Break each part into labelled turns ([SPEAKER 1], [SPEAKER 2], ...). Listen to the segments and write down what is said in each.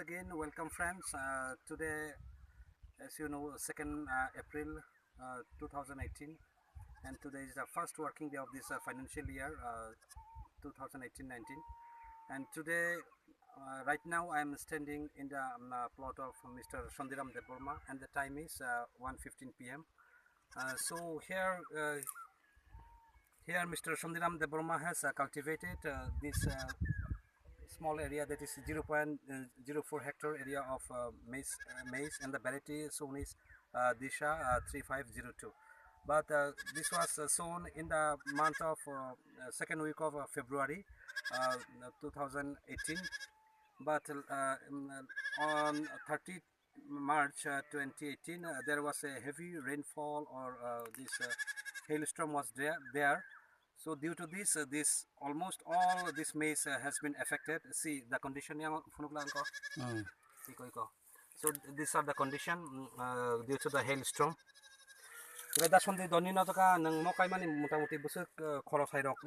[SPEAKER 1] again, welcome friends. Today, as you know, 2nd April 2018, and today is the first working day of this financial year 2018-19. And today, right now, I am standing in the plot of Mr. Shandiram Deborma, and the time is 1:15 p.m. So here Mr. Shandiram Deborma has cultivated this small area, that is 0.04 hectare area of maize, and the variety sown is Disha 3502. But this was sown in the month of second week of February 2018. But on 30th March 2018, there was a heavy rainfall, or this hailstorm was there. So due to this, almost all this maize has been affected. See the condition yang funuklan ko. So these are the condition due to the hailstorm. Kada sondi doni na taka nang mo kai mani muta-muti busuk kholos hai rok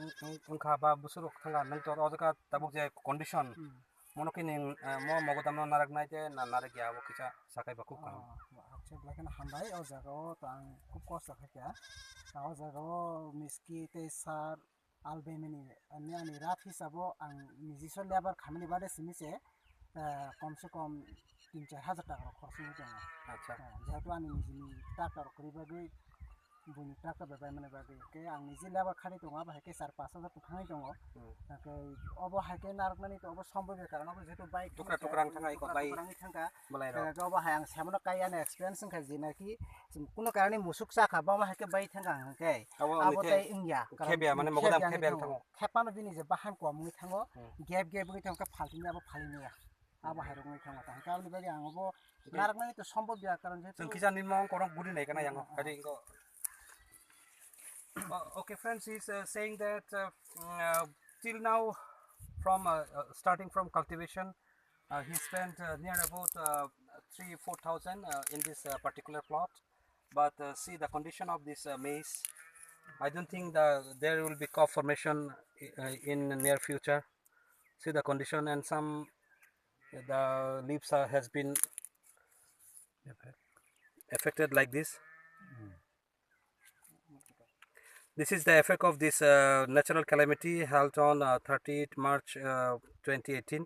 [SPEAKER 1] angkha ba busuk thanga nang tor ojaka tabuk je condition mono kini mo mogotam no narak nai te na narak ya bo kicha sakai ba kup kam.
[SPEAKER 2] Akche blakan hambai o jaga o tang kup kosa kha o jaga o miski te sar albemini ani rat hisabo ang nijisol lebar khamani bade simise কমসে কম 3-4 হাজার টাকা খরচ হইতো না।
[SPEAKER 1] আচ্ছা
[SPEAKER 2] যেহেতু আমি নিজে টাকা করিবাগৈ বুনি টাকা বেবাই মানে বাগৈ কে आं নিজে লেবার খানি দङ बाहायके 4-5 हाजार थांनाय दङ তাকে অব হাইকে নারকনানি তো অব সম্ভব কারণ অব যেহেতু বাইক
[SPEAKER 1] টুকরা থাঙ্गा ইको बाई
[SPEAKER 2] থাঙ্गा বলাই র অব হাই आं সামনে কাইয়ানে এক্সপেরিয়েন্স সংখা জিনাকি কোনো কারণে মুসুক সাখা বা হাইকে বাই থাঙ্गा হাंके আবো তাই ইংয়া
[SPEAKER 1] খেবিয়া মানে মগদাম খেবিয়া থাঙ্গো
[SPEAKER 2] খেপানো বিনি যে বাহান কমুই থাঙ্গো গেপ বুই থাঙ্গা ফালতিনি আবো फालिनिया आबो हायरङै थांगा था काबनि बायदि आंबो नारकनानि तो सम्भव बिया कारण जे
[SPEAKER 1] जों किसान निमं करं गुदि नै kana yang kadi ingo. Okay friends, he's saying that till now, from starting from cultivation, he spent near about 3-4,000 in this particular plot. But see the condition of this maize. I don't think there will be crop formation in near future. See the condition, and some the leaves has been affected like this. This is the effect of this natural calamity held on 30th March 2018.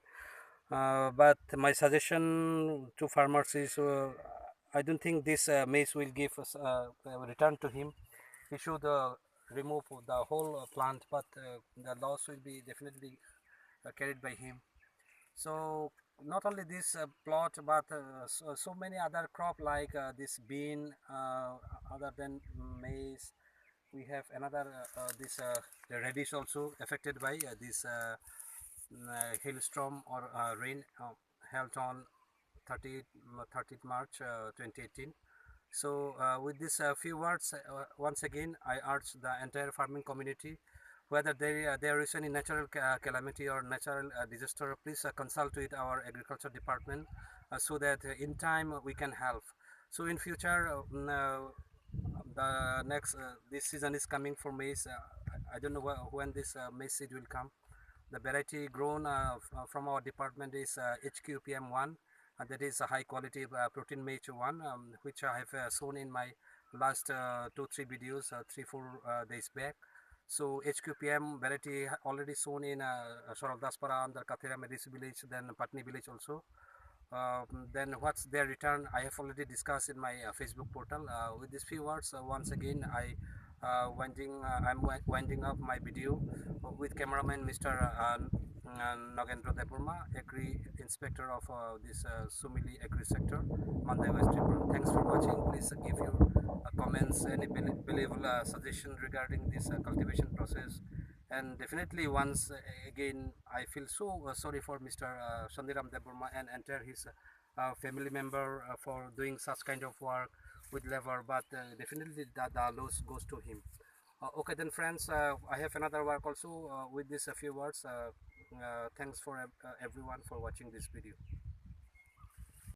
[SPEAKER 1] But my suggestion to farmers is I don't think this maize will give us return to him. He should remove the whole plant, but the loss will be definitely carried by him. So not only this plot, but so many other crop like this bean, other than maize. We have another this the radish also affected by this hailstorm or rain held on 30th March 2018. So with this few words, once again I urge the entire farming community, whether there is any natural calamity or natural disaster, please consult with our agriculture department so that in time we can help. So in future, the next this season is coming for maize. I don't know when this maize seed will come. The variety grown from our department is HQPM1, and that is a high quality protein maize one, which I have sown in my last 2-3 videos 3-4 days back. So HQPM variety already sown in Sorogdaspara under Kathira Medis village, then Patni village also. Then what's their return I have already discussed in my Facebook portal. With these few words, once again I'm winding up my video with cameraman Mr. Nagendra Deborma, Agri Inspector of this Sumili Agri Sector, Mandwi West Tripura. Thanks for watching. Please give your comments, any believable suggestion regarding this cultivation process. And definitely once again I feel so sorry for Mr. Shandiram Deborma and entire his family member for doing such kind of work with labor, but definitely the loss goes to him. Okay then friends, I have another work also with this few words. Thanks for everyone for watching this video.